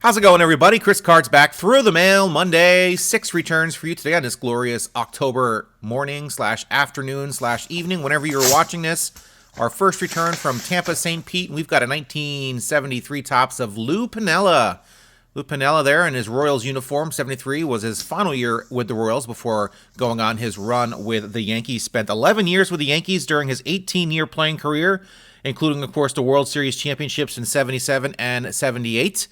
How's it going, everybody? Chris Card's back through the mail Monday. 6 returns for you today on this glorious October morning / afternoon / evening, whenever you're watching this. Our first return from Tampa St Pete, and we've got a 1973 Topps of Lou Piniella. Lou Piniella there in his Royals uniform. 73 was his final year with the Royals before going on his run with the Yankees. Spent 11 years with the Yankees during his 18-year playing career, including, of course, the World Series championships in 77 and 78.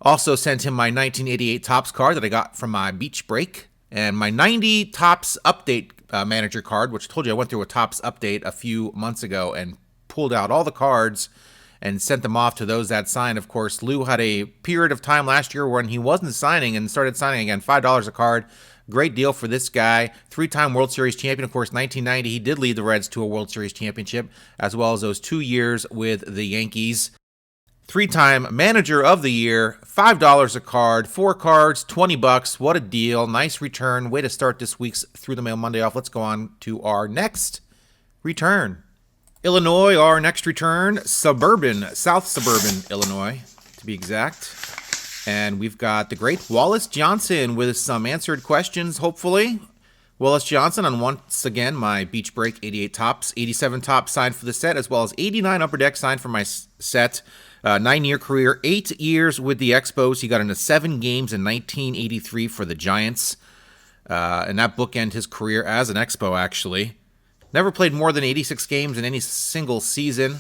Also sent him my 1988 Topps card that I got from my beach break, and my 90 Topps update manager card, which I told you I went through a Topps update a few months ago and pulled out all the cards and sent them off to those that signed. Of course, Lou had a period of time last year when he wasn't signing and started signing again. $5 a card. Great deal for this guy. 3-time World Series champion. Of course, 1990, he did lead the Reds to a World Series championship, as well as those 2 years with the Yankees. 3-time Manager of the Year, $5 a card, 4 cards, $20. What a deal. Nice return. Way to start this week's Through the Mail Monday off. Let's go on to our next return. Illinois, our next return, South Suburban Illinois, to be exact. And we've got the great Wallace Johnson with some answered questions, hopefully. Wallace Johnson on, once again, my Beach Break 88 Topps, 87 Topps signed for the set, as well as 89 Upper Deck signed for my set. 9-year career, 8 years with the Expos. He got into 7 games in 1983 for the Giants. And that bookended his career as an Expo, actually. Never played more than 86 games in any single season.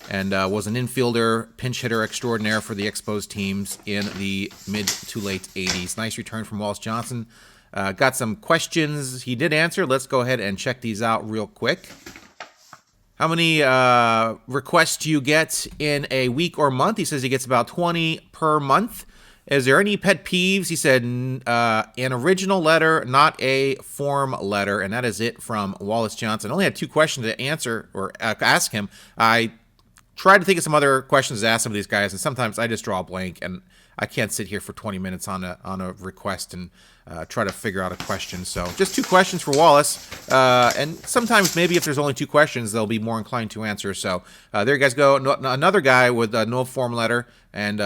And was an infielder, pinch hitter extraordinaire for the Expos teams in the mid to late 80s. Nice return from Wallace Johnson. Got some questions he did answer. Let's go ahead and check these out real quick. How many requests do you get in a week or month? He says he gets about 20 per month. Is there any pet peeves? He said an original letter, not a form letter. And that is it from Wallace Johnson. I only had 2 questions to answer or ask him. I tried to think of some other questions to ask some of these guys, and sometimes I just draw a blank, and I can't sit here for 20 minutes on a request and try to figure out a question. So just 2 questions for Wallace. And sometimes maybe if there's only 2 questions, they'll be more inclined to answer. So there you guys go. Another guy with no form letter and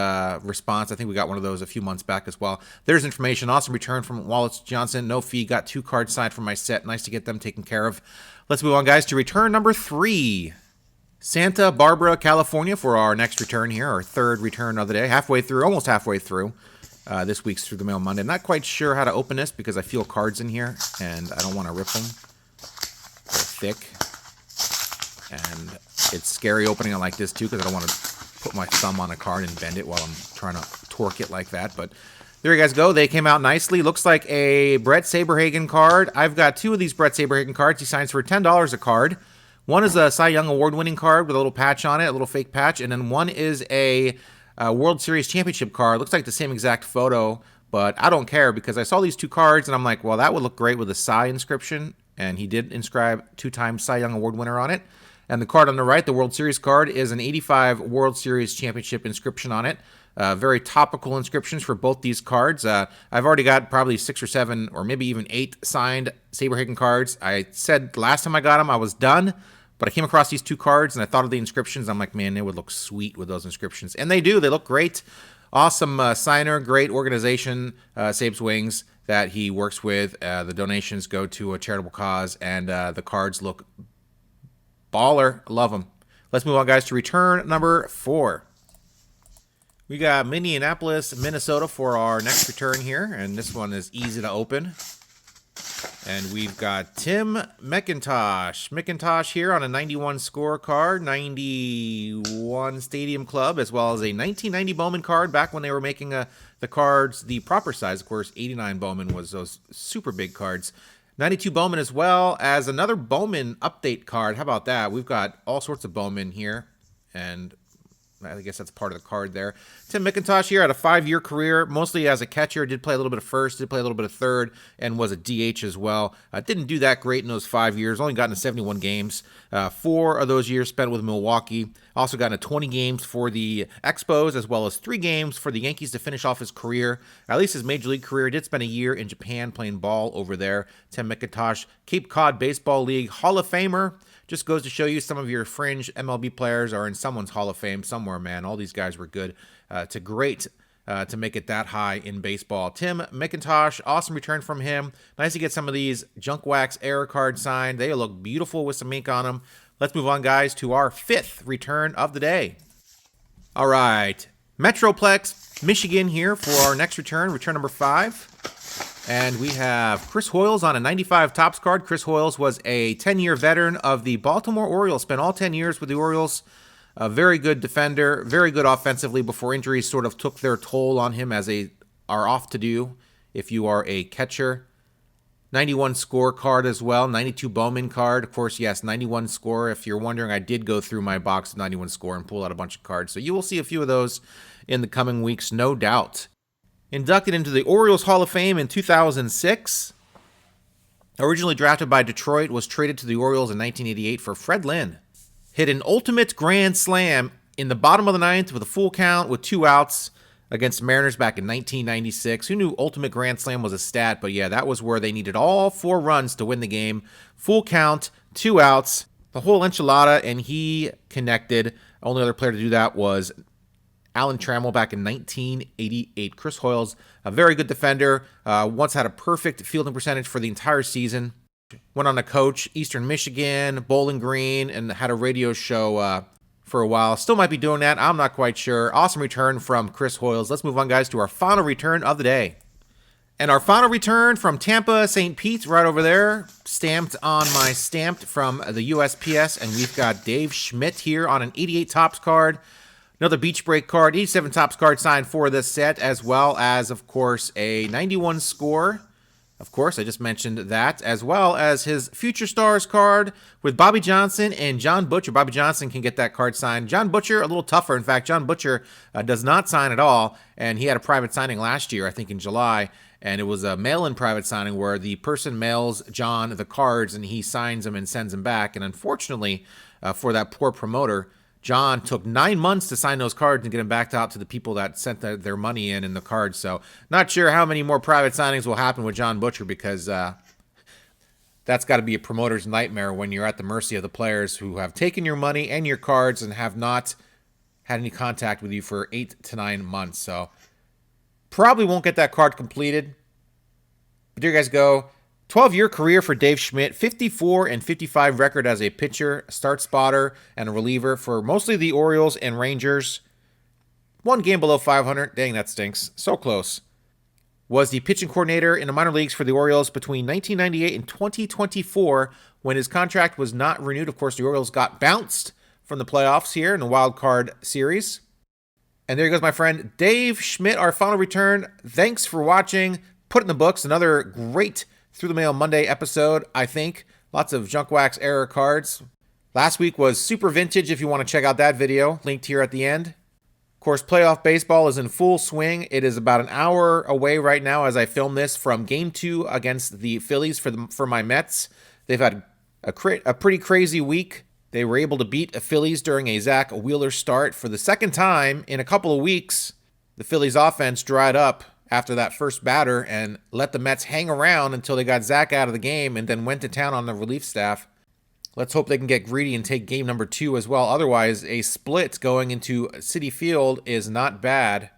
response. I think we got one of those a few months back as well. There's information. Awesome return from Wallace Johnson. No fee. Got 2 cards signed from my set. Nice to get them taken care of. Let's move on, guys, to return number 3. Santa Barbara, California for our next return here, our 3rd return of the day. Almost halfway through this week's Through the Mail Monday. I'm not quite sure how to open this because I feel cards in here and I don't want to rip them. They're thick. And it's scary opening it like this too because I don't want to put my thumb on a card and bend it while I'm trying to torque it like that. But there you guys go. They came out nicely. Looks like a Brett Saberhagen card. I've got 2 of these Brett Saberhagen cards. He signs for $10 a card. One is a Cy Young Award-winning card with a little patch on it, a little fake patch, and then one is a World Series championship card. Looks like the same exact photo, but I don't care because I saw these 2 cards, and I'm like, well, that would look great with a Cy inscription, and he did inscribe 2-time Cy Young Award winner on it. And the card on the right, the World Series card, is an 85 World Series championship inscription on it. Very topical inscriptions for both these cards. I've already got probably 6 or 7 or maybe even 8 signed Saberhagen cards. I said last time I got them I was done. But I came across these 2 cards, and I thought of the inscriptions. I'm like, man, they would look sweet with those inscriptions. And they do. They look great. Awesome signer, great organization, Sabe's Wings, that he works with. The donations go to a charitable cause, and the cards look baller. I love them. Let's move on, guys, to return number 4. We got Minneapolis, Minnesota for our next return here, and this one is easy to open. And we've got Tim McIntosh here on a 91 scorecard, 91 Stadium Club, as well as a 1990 Bowman card back when they were making the cards the proper size. Of course, 89 Bowman was those super big cards. 92 Bowman as well as another Bowman update card. How about that? We've got all sorts of Bowman here, and I guess that's part of the card there. Tim McIntosh here had a 5-year career, mostly as a catcher. Did play a little bit of first, did play a little bit of third, and was a DH as well. Didn't do that great in those 5 years. Only got into 71 games. 4 of those years spent with Milwaukee. Also got into 20 games for the Expos, as well as 3 games for the Yankees to finish off his career. At least his major league career. Did spend a year in Japan playing ball over there. Tim McIntosh, Cape Cod Baseball League Hall of Famer. Just goes to show you some of your fringe MLB players are in someone's Hall of Fame somewhere, man. All these guys were good. It's a great to make it that high in baseball. Tim McIntosh, awesome return from him. Nice to get some of these junk wax error cards signed. They look beautiful with some ink on them. Let's move on, guys, to our 5th return of the day. All right, Metroplex, Michigan here for our next return number 5. And we have Chris Hoiles on a 95 Topps card. Chris Hoiles was a 10-year veteran of the Baltimore Orioles, spent all 10 years with the Orioles. A very good defender, very good offensively before injuries sort of took their toll on him, as they are off to do if you are a catcher. 91 score card as well, 92 Bowman card. Of course, yes, 91 score. If you're wondering, I did go through my box of 91 score and pull out a bunch of cards. So you will see a few of those in the coming weeks, no doubt. Inducted into the Orioles Hall of Fame in 2006. Originally drafted by Detroit, was traded to the Orioles in 1988 for Fred Lynn. Hit an ultimate grand slam in the bottom of the 9th with a full count with 2 outs against the Mariners back in 1996. Who knew ultimate grand slam was a stat? But yeah, that was where they needed all 4 runs to win the game. Full count, 2 outs, the whole enchilada, and he connected. Only other player to do that was Alan Trammell back in 1988. Chris Hoiles, a very good defender, once had a perfect fielding percentage for the entire season. Went on to coach Eastern Michigan, Bowling Green, and had a radio show for a while. Still might be doing that. I'm not quite sure. Awesome return from Chris Hoiles. Let's move on, guys, to our final return of the day. And our final return from Tampa St Pete, right over there, stamped on my stamped from the USPS. And we've got Dave Schmidt here on an 88 Topps card. Another Beach Break card, 87 Topps card signed for this set, as well as, of course, a 91 score. Of course, I just mentioned that, as well as his Future Stars card with Bobby Johnson and John Butcher. Bobby Johnson can get that card signed. John Butcher, a little tougher. In fact, John Butcher does not sign at all, and he had a private signing last year, I think in July, and it was a mail-in private signing where the person mails John the cards and he signs them and sends them back. And unfortunately, for that poor promoter, John took 9 months to sign those cards and get them back out to the people that sent their money in the cards. So not sure how many more private signings will happen with John Butcher, because that's got to be a promoter's nightmare when you're at the mercy of the players who have taken your money and your cards and have not had any contact with you for 8 to 9 months. So probably won't get that card completed. But there you guys go. 12-year career for Dave Schmidt, 54 and 55 record as a pitcher, start spotter, and a reliever for mostly the Orioles and Rangers. 1 game below 500. Dang, that stinks. So close. Was the pitching coordinator in the minor leagues for the Orioles between 1998 and 2024 when his contract was not renewed. Of course, the Orioles got bounced from the playoffs here in the wild card series. And there goes my friend Dave Schmidt, our final return. Thanks for watching. Put it in the books. Another great Through the Mail Monday episode, I think. Lots of junk wax error cards. Last week was super vintage if you want to check out that video, linked here at the end. Of course, playoff baseball is in full swing. It is about an hour away right now as I film this from Game 2 against the Phillies for my Mets. They've had a pretty crazy week. They were able to beat the Phillies during a Zach Wheeler start for the second time in a couple of weeks. The Phillies offense dried up after that first batter and let the Mets hang around until they got Zach out of the game and then went to town on the relief staff. Let's hope they can get greedy and take game number 2 as well. Otherwise, a split going into Citi Field is not bad.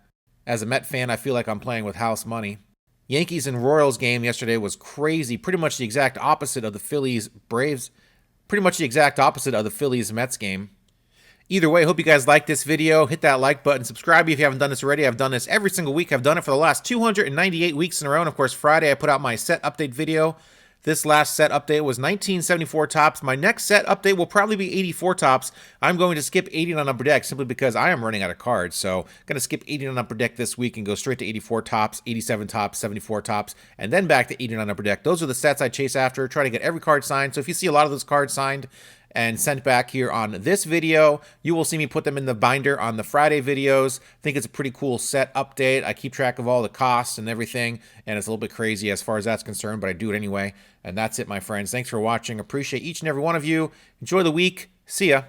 As a Met fan, I feel like I'm playing with house money. Yankees and Royals game yesterday was crazy. Pretty much the exact opposite of the Phillies-Braves. Pretty much the exact opposite of the Phillies-Mets game. Either way, hope you guys like this video. Hit that like button. Subscribe if you haven't done this already. I've done this every single week. I've done it for the last 298 weeks in a row. And of course, Friday I put out my set update video. This last set update was 1974 Topps. My next set update will probably be 84 Topps. I'm going to skip 80 on Upper Deck simply because I am running out of cards. So I'm going to skip 80 on Upper Deck this week and go straight to 84 Topps, 87 Topps, 74 Topps, and then back to 80 on Upper Deck. Those are the sets I chase after. Try to get every card signed. So if you see a lot of those cards signed and sent back here on this video, you will see me put them in the binder on the Friday videos. I think it's a pretty cool set update. I keep track of all the costs and everything, and it's a little bit crazy as far as that's concerned, but I do it anyway. And that's it, my friends. Thanks for watching. Appreciate each and every one of you. Enjoy the week. See ya.